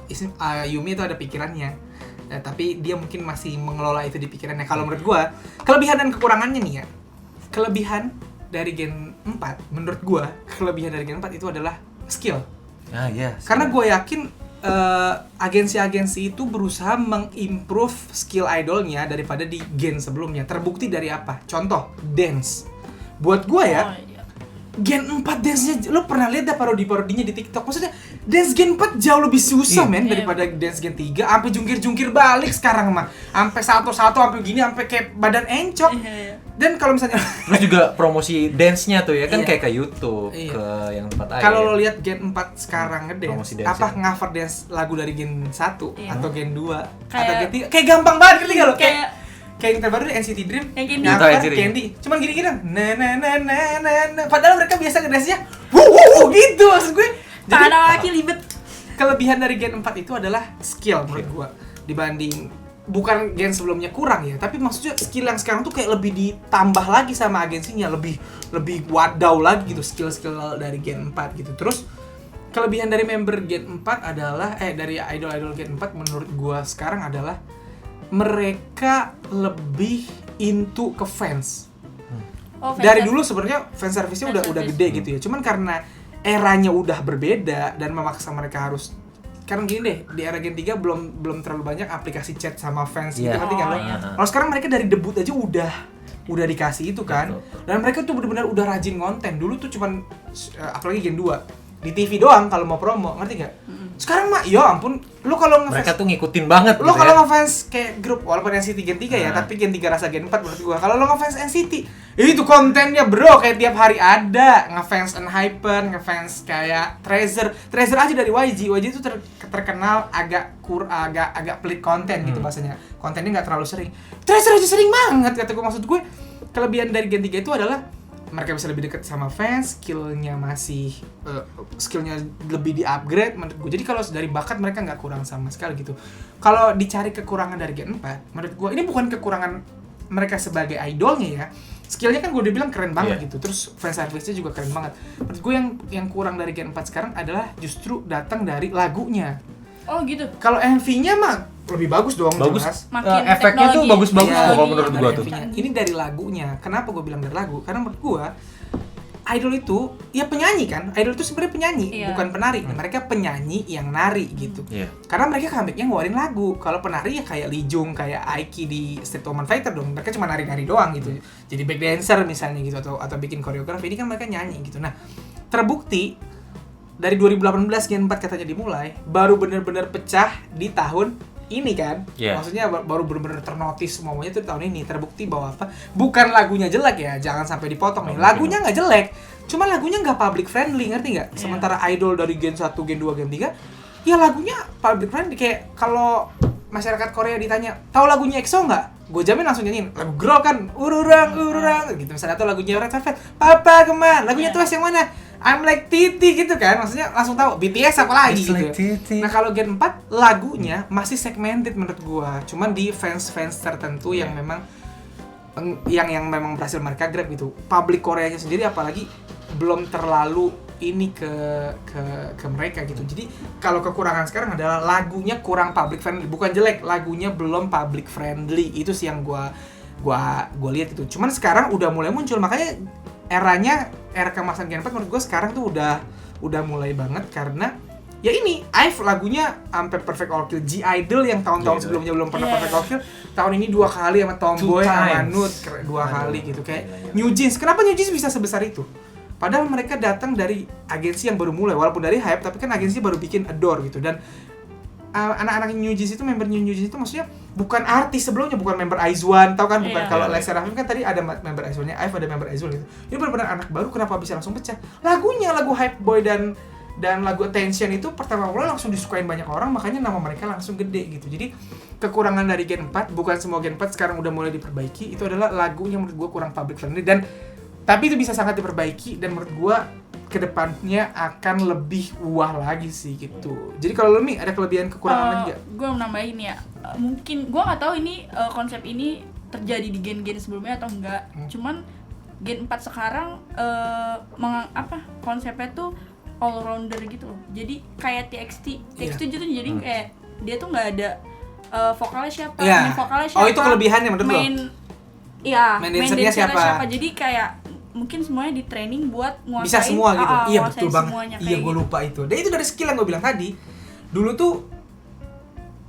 Yumi itu ada pikirannya. Tapi dia mungkin masih mengelola itu di pikirannya. Kalau menurut gue, kelebihan dan kekurangannya nih ya. Kelebihan dari Gen 4, menurut gue, kelebihan dari Gen 4 itu adalah skill. Karena gue yakin agensi-agensi itu berusaha mengimprove skill idolnya daripada di Gen sebelumnya. Terbukti dari apa? Contoh, dance. Buat gue ya, Gen 4 dance-nya, lo pernah lihat dah parodinya di TikTok? Maksudnya, dance Gen 4 jauh lebih susah daripada dance Gen 3. Sampai jungkir-jungkir balik sekarang mah. Sampai satu-satu, sampai gini, sampai kayak badan encok. Dan kalau misalnya terus juga promosi dance-nya tuh ya kan kayak ke YouTube, ke yang tempat air. Kalau lo lihat Gen 4 sekarang ngedance, apa cover dance lagu dari Gen 1 atau Gen 2 atau Gen 3, kayak gampang banget, ngerti gak lo? Kayak yang terbaru di NCT Dream, cover Candy, cuman gini-gini, na. Padahal mereka biasa ngedance-nya, gitu maksud gue. Jadi laki libet. Kelebihan dari Gen 4 itu adalah skill menurut gue, dibanding bukan Gen sebelumnya kurang ya, tapi maksudnya skill yang sekarang tuh kayak lebih ditambah lagi sama agensinya, lebih wadaw lagi gitu skill-skill dari Gen 4 gitu. Terus kelebihan dari member Gen 4 adalah dari idol-idol Gen 4 menurut gua sekarang adalah mereka lebih into ke fans. Dari dulu sebenarnya fans service-nya udah gede gitu ya. Cuman karena eranya udah berbeda dan memaksa mereka harus, karena gini deh, di era Gen 3 belum terlalu banyak aplikasi chat sama fans gitu, ngerti kan lo? Kalau sekarang mereka dari debut aja udah dikasih itu kan. Dan mereka tuh benar-benar udah rajin konten. Dulu tuh cuman apalagi Gen 2 di TV doang kalau mau promo, ngerti gak? Sekarang mah ya ampun, lu kalau ngefans mereka tuh ngikutin banget lu gitu kalau ya. ngefans kayak grup walaupun NCT Gen 3 ya, tapi Gen 3 rasa Gen 4 menurut gua. Kalau lu ngefans NCT, itu kontennya bro kayak tiap hari ada. Ngefans Enhypen, ngefans kayak Treasure aja dari YG itu terkenal agak pelit konten gitu bahasanya. Kontennya enggak terlalu sering. Treasure aja sering banget kata gua. Maksud gue, kelebihan dari Gen 3 itu adalah mereka bisa lebih dekat sama fans, skillnya lebih di-upgrade menurut gue. Jadi kalau dari bakat mereka nggak kurang sama sekali gitu. Kalau dicari kekurangan dari Gen 4, menurut gue ini bukan kekurangan mereka sebagai idolnya ya. Skillnya kan gue udah bilang keren banget gitu. Terus fan service-nya juga keren banget. Menurut gue yang kurang dari Gen 4 sekarang adalah justru datang dari lagunya. Oh gitu. Kalau MV-nya mah lebih bagus dong, jelas. Efeknya tuh bagus-bagus kalau menurut gua tuh. Ini dari lagunya. Kenapa gua bilang dari lagu? Karena menurut gua idol itu ya penyanyi kan. Idol itu sebenarnya penyanyi, bukan penari. Mereka penyanyi yang nari gitu. Karena mereka comeback-nya ngeluarin lagu. Kalau penari ya kayak Lee Jung, kayak Aiki di Street Woman Fighter dong. Mereka cuma nari-nari doang gitu. Jadi back dancer misalnya gitu atau bikin koreografi. Ini kan mereka nyanyi gitu. Nah, terbukti dari 2018 Gen 4 katanya dimulai, baru benar-benar pecah di tahun ini kan. Maksudnya baru benar-benar ternotis semuanya tuh di tahun ini. Terbukti bahwa apa? Bukan lagunya jelek ya, jangan sampai dipotong nih. Lagunya nggak jelek, cuma lagunya nggak public friendly, ngerti nggak? Sementara idol dari Gen 1, Gen 2, Gen 3 ya lagunya public friendly. Kayak kalau masyarakat Korea ditanya, tahu lagunya EXO nggak? Gue jamin langsung nyanyiin lagu Girl kan, ururang gitu misalnya, atau lagunya Red Velvet, Papa Kemana, lagunya Twice yang mana? I'm like Titi gitu kan, maksudnya langsung tahu BTS apa lagi gitu. Like Titi. Nah kalau Gen 4 lagunya masih segmented menurut gua, cuman di fans tertentu yang memang yang memang berhasil mereka grab gitu. Public Koreanya sendiri apalagi belum terlalu ini ke mereka gitu. Jadi kalau kekurangan sekarang adalah lagunya kurang public friendly, bukan jelek, lagunya belum public friendly. Itu sih yang gua lihat itu. Cuman sekarang udah mulai muncul, makanya era kemasan Gen 4 menurut gue sekarang tuh udah mulai banget karena ya ini IVE lagunya sampai Perfect All Kill, G-Idol yang tahun-tahun sebelumnya belum pernah Perfect All Kill, tahun ini 2 kali sama Tomboy sama Nude 2 kali gitu kayak New Jeans. Kenapa New Jeans bisa sebesar itu? Padahal mereka datang dari agensi yang baru mulai, walaupun dari Hype, tapi kan agensi baru bikin Adore gitu. Dan anak-anak New Jeans itu, member New Jeans itu maksudnya bukan artis sebelumnya, bukan member IZ*ONE, tau kan? Bukan kalau Alex Serafim kan tadi ada member IZ*ONE-nya, IVE ada member IZ*ONE gitu. Ini benar-benar anak baru, kenapa bisa langsung pecah? Lagunya, lagu Hype Boy dan lagu Attention itu pertama kali langsung disukain banyak orang, makanya nama mereka langsung gede gitu. Jadi kekurangan dari Gen 4, bukan semua Gen 4 sekarang udah mulai diperbaiki, itu adalah lagunya menurut gue kurang public friendly, dan tapi itu bisa sangat diperbaiki, dan menurut gue kedepannya akan lebih wah lagi sih gitu. Jadi kalau lu nih ada kelebihan kekurangan lagi nggak? Gue mau nambahin ya, mungkin gue nggak tahu ini konsep ini terjadi di gen-gen sebelumnya atau enggak. Cuman Gen 4 sekarang konsepnya tuh all rounder gitu loh. Jadi kayak TXT gitu, jadi kayak dia tuh nggak ada vokalnya siapa, main vokalnya siapa. Oh itu kelebihannya menurut lo? Iya, main dancernya siapa? Jadi kayak mungkin semuanya di training buat nguasain. Bisa semua gitu. Iya betul banget. Iya gue lupa itu. Dan itu dari skill yang gue bilang tadi. Dulu tuh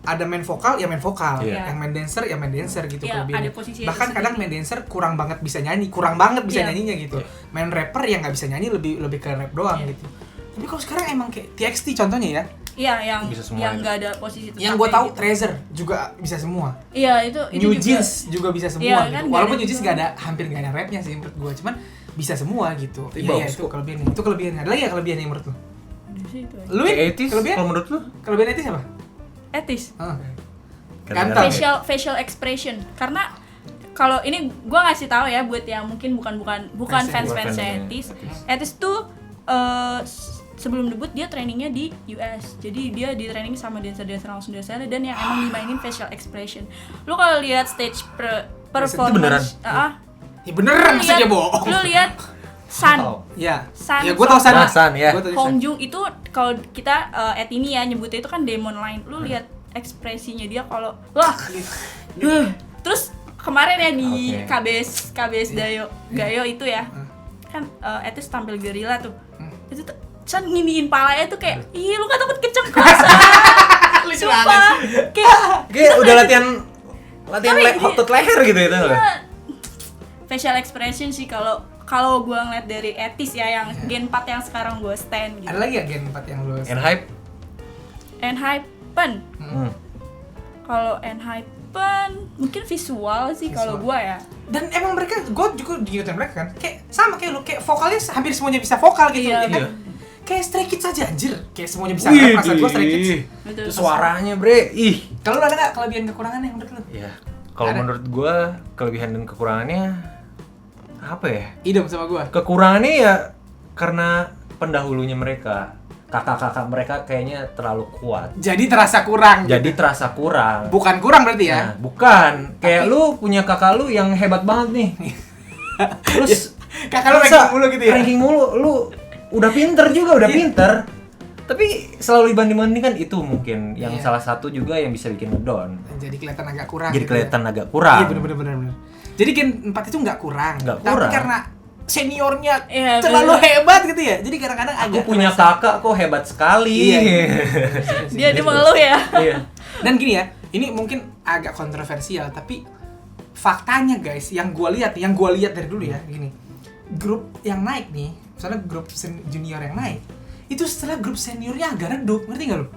ada main vokal, ya main vokal. Yang main dancer, ya main dancer gitu kelebihannya. Bahkan kadang main dancer kurang banget bisa nyanyi, nyanyinya gitu. Main rapper yang nggak bisa nyanyi lebih ke rap doang gitu. Tapi kalau sekarang emang kayak TXT contohnya ya. Iya, yang nggak ada posisi tetap. Yang gue tahu gitu. Treasure juga bisa semua. Iya, itu New Jeans juga bisa semua gitu. Kan, walaupun New Jeans hampir nggak ada rapnya sih menurut gue, cuman bisa semua gitu. Iya itu kelebihannya. Itu kelebihannya. Ada lagi ya kelebihannya menurut lu? Lu kelebihan? Kalau menurut lu? Kelebihan etis apa? Etis. Ganteng. Facial expression. Karena kalau ini gue ngasih tahu ya buat yang mungkin bukan fans Etis. Etis tuh sebelum debut dia trainingnya di US, jadi dia di training sama dancer langsung dancer dan yang emang dimainin facial expression. Lu kalau lihat stage performance, ya beneran sih dia bohong. Lu lihat San, ya gue tau San ya. Hongjung itu kalau kita ini ya nyebutnya itu kan Demon Line. Lu lihat ekspresinya dia kalau terus kemarin ya di KBS Gayo itu ya kan Etis tampil gerila tuh. Itu tuh San nginiin palanya tuh kayak, ih lu gak takut kecengklasan. Sumpah. Kayak udah latihan otot leher gitu itu. Facial expression sih kalau gua ngeliat dari Etis ya yang Gen 4 yang sekarang gua stand gitu. Ada lagi ya Gen 4 yang lu Enhypen. Kalau Enhypen mungkin visual sih kalau gua ya. Dan emang mereka, gua juga diingetin mereka kan, kayak sama kayak lu, kayak vokalnya hampir semuanya bisa vokal gitu. Iya. Kayak Stray Kids aja anjir, kayak semuanya bisa rap, rasa gua Stray Kids. Itu suaranya bre, Kalau ada nggak kelebihan kekurangannya menurut lu? Iya. Kalau menurut gua kelebihan dan kekurangannya apa ya? Idem sama gua. Kekurangannya ya karena pendahulunya mereka, kakak-kakak mereka kayaknya terlalu kuat. Jadi terasa kurang. Bukan kurang berarti ya? Nah, bukan. Kayak lu punya kakak lu yang hebat banget nih. Terus kakak lu ranking mulu gitu ya? Ranking mulu, lu udah pinter. Tapi selalu dibanding-bandingkan itu mungkin yang salah satu juga yang bisa bikin ngedown. Jadi kelihatan agak kurang. Agak kurang. Iya benar. Jadi Gen 4 itu nggak kurang. Tapi karena seniornya terlalu hebat gitu ya. Jadi kadang-kadang agak punya kakak kok hebat sekali. Dia mengeluh ya. Iya. Dan gini ya, ini mungkin agak kontroversial tapi faktanya guys, yang gua lihat dari dulu ya, gini. Grup yang naik nih, misalnya grup junior yang naik, itu setelah grup seniornya agak redup, ngerti nggak lo?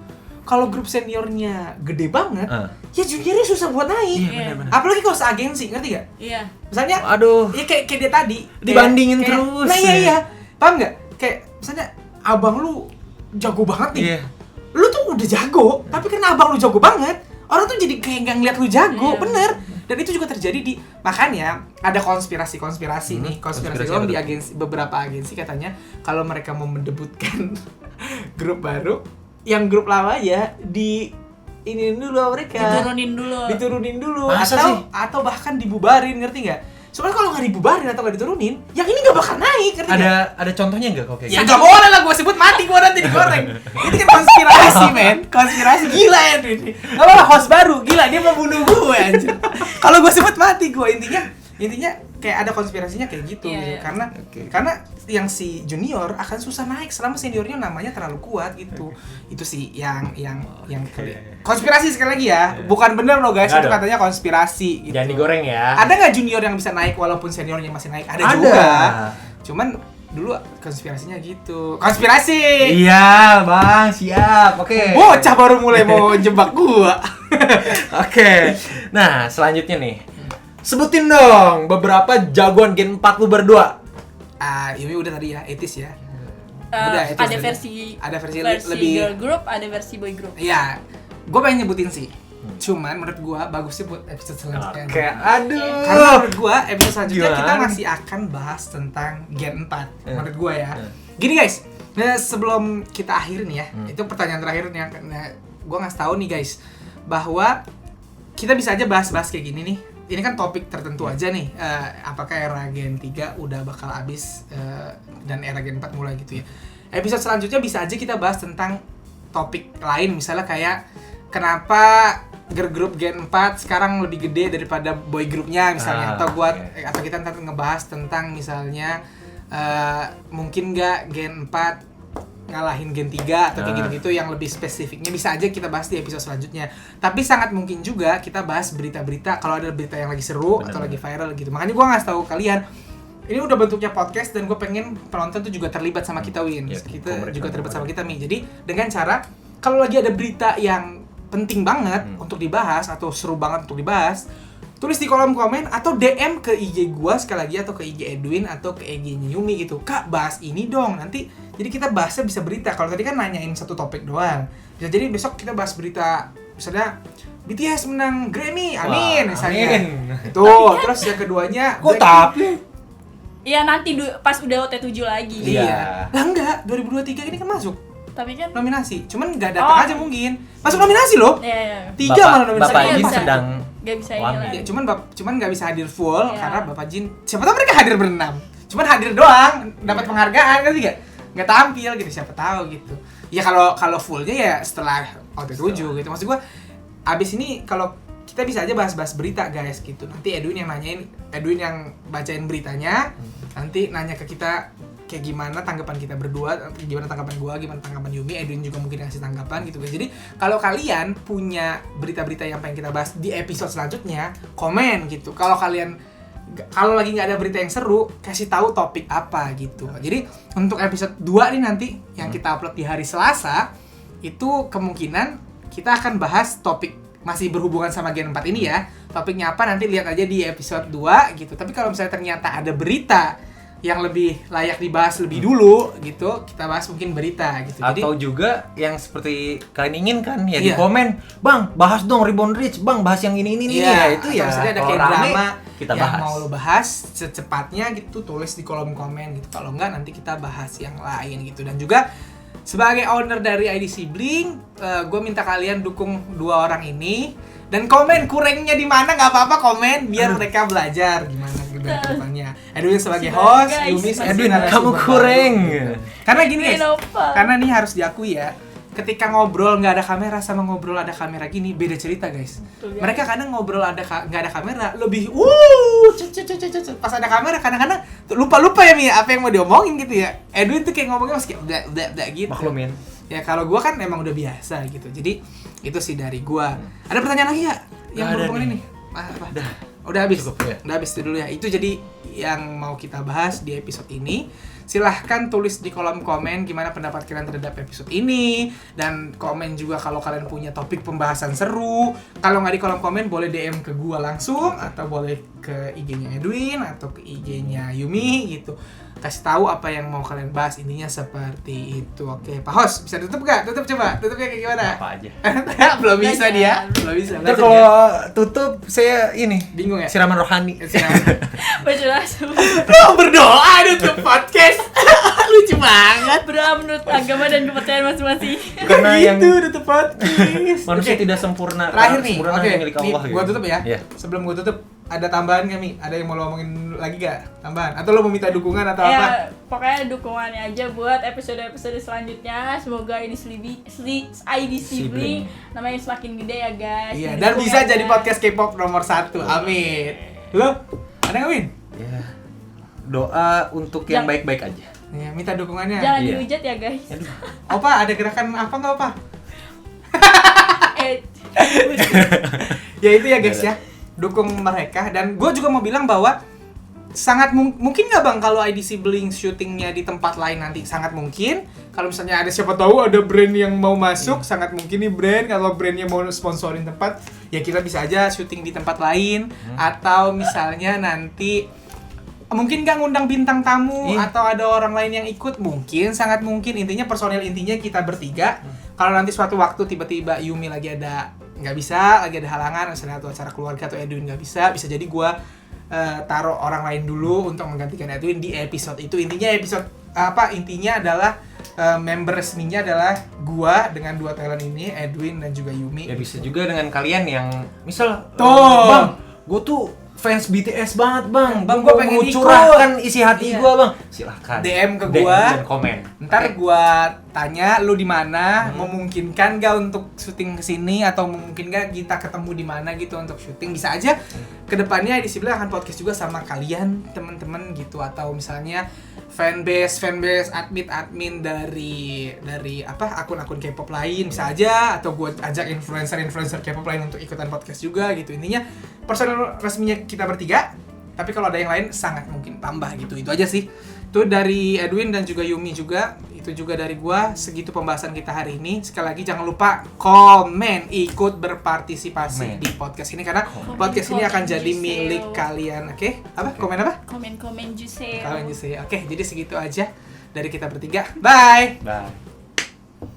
Kalau grup seniornya gede banget, ya juniornya susah buat naik. Iya, bener. Apalagi kalau seagensi, ngerti gak? Iya. Misalnya, ya kayak dia tadi dibandingin terus. Nah iya, paham nggak? Kayak misalnya abang lu jago banget nih, lu tuh udah jago, tapi karena abang lu jago banget, orang tuh jadi kayak nggak ngeliat lu jago, bener. Dan itu juga terjadi di, makanya ada konspirasi nih, konspirasi di agensi, beberapa agensi katanya kalau mereka mau mendebutkan grup baru, yang grup lama ya di ini dulu mereka diturunin dulu atau bahkan dibubarin, ngerti nggak? Soalnya kalau nggak dibubarin atau nggak diturunin, yang ini nggak bakal naik, ngerti nggak? Ada contohnya nggak kok kayak ya nggak boleh lah, gue sebut mati gue nanti digoreng. Ini kan konspirasi men, konspirasi gila ya ini. Nggak apa-apa, host baru gila, dia mau bunuh gue anjir. Kalau gue sebut mati gue, intinya kayak ada konspirasinya kayak gitu, gitu. Karena yang si junior akan susah naik selama seniornya namanya terlalu kuat gitu. Itu sih yang konspirasi sekali lagi ya, bukan bener loh guys, itu katanya konspirasi gitu. Jangan digoreng ya. Ada nggak junior yang bisa naik walaupun seniornya masih naik? Ada juga. Cuman dulu konspirasinya gitu. Konspirasi. Iya, Bang, siap. Oke. Bocah baru mulai mau jebak gua. Oke. Nah, selanjutnya nih. Sebutin dong beberapa jagoan Gen 4 lu berdua. Yumi udah tadi ya, etis ya. Udah, ada versi lebih girl group, ada versi boy group. Iya. Gua pengen nyebutin sih. Cuman menurut gua bagusnya buat episode selanjutnya. Oke, aduh. Karena menurut gua episode selanjutnya kita masih akan bahas tentang Gen 4. Menurut gua ya. Gini guys, nah sebelum kita akhir nih ya, itu pertanyaan terakhir nih, karena gua ngasih tahu nih guys bahwa kita bisa aja bahas-bahas kayak gini nih. Ini kan topik tertentu aja nih, apakah era Gen 3 udah bakal habis dan era Gen 4 mulai gitu ya. Episode selanjutnya bisa aja kita bahas tentang topik lain, misalnya kayak kenapa girl group Gen 4 sekarang lebih gede daripada boy groupnya misalnya, atau kita ntar ngebahas tentang misalnya mungkin nggak Gen 4 ngalahin Gen 3 atau kayak gitu-gitu yang lebih spesifiknya, bisa aja kita bahas di episode selanjutnya. Tapi sangat mungkin juga kita bahas berita-berita kalau ada berita yang lagi seru atau lagi viral gitu. Makanya gue ngasih tahu kalian, ini udah bentuknya podcast dan gue pengen penonton tuh juga terlibat sama kita, Win. Kita juga terlibat sama kita, Mi. Jadi dengan cara kalau lagi ada berita yang penting banget untuk dibahas atau seru banget untuk dibahas, tulis di kolom komen atau DM ke IG gua sekali lagi, atau ke IG Edwin atau ke IG-nya Yumi gitu. Kak, bahas ini dong. Nanti jadi kita bahasnya bisa berita. Kalau tadi kan nanyain satu topik doang. Bisa jadi besok kita bahas berita. Misalnya BTS menang Grammy. Amin. Wah, misalnya. Amin. Itu. Terus yang keduanya kok tapi? Iya, nanti pas udah OT7 lagi. Iya. Lah enggak, 2023 ini kan masuk. Tapi kan nominasi, cuman nggak datang aja mungkin. Masuk nominasi loh. Iya. 3 malah nominasi. Bapak Jin sedang nggak bisa ini lah. Ya, cuman nggak bisa hadir full karena Bapak Jin. Siapa tahu mereka hadir berenam. Cuman hadir doang, dapat penghargaan kan juga. Nggak tampil gitu, siapa tahu gitu. Ya kalau fullnya ya setelah OT7 gitu. Maksud gua abis ini kalau kita bisa aja bahas-bahas berita guys gitu. Nanti Edwin yang bacain beritanya, nanti nanya ke kita kayak gimana tanggapan kita berdua, gimana tanggapan gua, gimana tanggapan Yumi, Edwin juga mungkin ngasih tanggapan gitu guys. Jadi kalau kalian punya berita-berita yang pengen kita bahas di episode selanjutnya, komen gitu. Kalau lagi nggak ada berita yang seru, kasih tahu topik apa gitu. Jadi untuk episode 2 nih nanti yang kita upload di hari Selasa, itu kemungkinan kita akan bahas topik masih berhubungan sama Gen 4 ini ya. Topiknya apa nanti lihat aja di episode 2 gitu. Tapi kalau misalnya ternyata ada berita yang lebih layak dibahas lebih dulu gitu, kita bahas mungkin berita gitu. Atau juga yang seperti kalian inginkan ya di komen, Bang, bahas dong Reborn Rich, Bang, bahas yang ini ya itu ya. Misalnya ada kayak drama kita yang bahas. mau lo bahas secepatnya gitu, tulis di kolom komen gitu. Kalau enggak nanti kita bahas yang lain gitu. Dan juga sebagai owner dari ID Sibling, gue minta kalian dukung 2 orang ini dan komen kurangnya di mana, nggak apa-apa komen biar mereka belajar gimana ke depannya. Edwin sebagai host, Yumi Edwin kamu kurang. Karena gini guys, karena nih harus diakui ya, ketika ngobrol nggak ada kamera sama ngobrol ada kamera gini beda cerita guys. Mereka kadang ngobrol nggak ada kamera lebih pas ada kamera kadang-kadang lupa ya Mi apa yang mau diomongin gitu ya. Edwin tuh kayak ngomongnya masih kayak udah gitu. Maklumin. Ya kalau gua kan emang udah biasa gitu. Jadi itu sih dari gua. Ada pertanyaan lagi ya yang berhubungan ini? Apa? Udah habis. Cukup, ya? Udah habis itu dulu ya. Itu jadi yang mau kita bahas di episode ini. Silahkan tulis di kolom komen gimana pendapat kalian terhadap episode ini. Dan komen juga kalau kalian punya topik pembahasan seru. Kalau nggak di kolom komen boleh DM ke gua langsung. Atau boleh ke IG-nya Edwin atau ke IG-nya Yumi gitu. kasih tahu apa yang mau kalian bahas, intinya seperti itu. Oke, Pak Host bisa tutup nggak? Tutup coba, tutupnya kayak gimana? Apa aja. Belum bisa dia, belum bisa. Ntar kalau tutup saya ini bingung ya. siraman rohani. Baca langsung. Lo berdoa tutup podcast. Lucu banget. Berdoa menurut agama dan kepercayaan masing-masing. Karena yang tutup podcast. manusia tidak sempurna. Terakhir nih, sempurna oke. hanya milik Allah. Nih, gua tutup ya. Iya. Sebelum gua tutup, ada tambahan nggak, Mi? Ada yang mau lo omongin lagi gak? Tambahan? Atau lo mau minta dukungan atau apa? Ya, pokoknya dukungannya aja buat episode-episode selanjutnya. Semoga ini ID Sibling namanya semakin gede ya guys. Iya, Didukung dan bisa aja. jadi podcast K-pop nomor 1. Amin. Lo? Ada nggak, Min? Ya. Doa untuk yang baik-baik aja. Ya, minta dukungannya. Jangan Iya. dihujat ya guys. Opa, ada gerakan apa nggak, Opa? Ya itu ya guys ya, dukung mereka. Dan gue juga mau bilang bahwa sangat mungkin nggak bang kalau ID Sibling syutingnya di tempat lain nanti, sangat mungkin. Kalau misalnya ada siapa tahu ada brand yang mau masuk, sangat mungkin nih brand, kalau brandnya mau sponsorin tempat, ya kita bisa aja syuting di tempat lain. Atau misalnya nanti mungkin nggak ngundang bintang tamu atau ada orang lain yang ikut, mungkin, sangat mungkin. Intinya personil intinya kita bertiga. Kalau nanti suatu waktu tiba-tiba Yumi lagi ada nggak bisa, lagi ada halangan, misalnya atau acara keluarga atau Edwin nggak bisa jadi gua taruh orang lain dulu untuk menggantikan Edwin di episode itu. Intinya intinya adalah member resminya adalah gua dengan 2 talent ini, Edwin dan juga Yumi. Ya bisa juga dengan kalian yang misal Tuh. Bang, gue tuh fans BTS banget bang, Gua pengen mau ikut. curahkan isi hati Iya. gua bang, silahkan DM ke DM gua. dan komen. Ntar Oke. gua tanya lu di mana, memungkinkan gak untuk syuting kesini atau memungkinkan kita ketemu di mana gitu untuk syuting. Bisa aja kedepannya di Sibling akan podcast juga sama kalian teman-teman gitu, atau misalnya fanbase admin dari akun-akun K-pop lain bisa aja, atau gua ajak influencer K-pop lain untuk ikutan podcast juga gitu. Intinya personel resminya kita bertiga. Tapi kalau ada yang lain sangat mungkin tambah gitu. Itu aja sih. Itu dari Edwin dan juga Yumi juga. Itu juga dari gua. Segitu pembahasan kita hari ini. Sekali lagi jangan lupa komen, ikut berpartisipasi di podcast ini karena podcast ini akan jadi milik kalian. Oke? Apa? Komen apa? Komen Jusel. Kalian bisa. Oke, jadi segitu aja dari kita bertiga. Bye. Bye.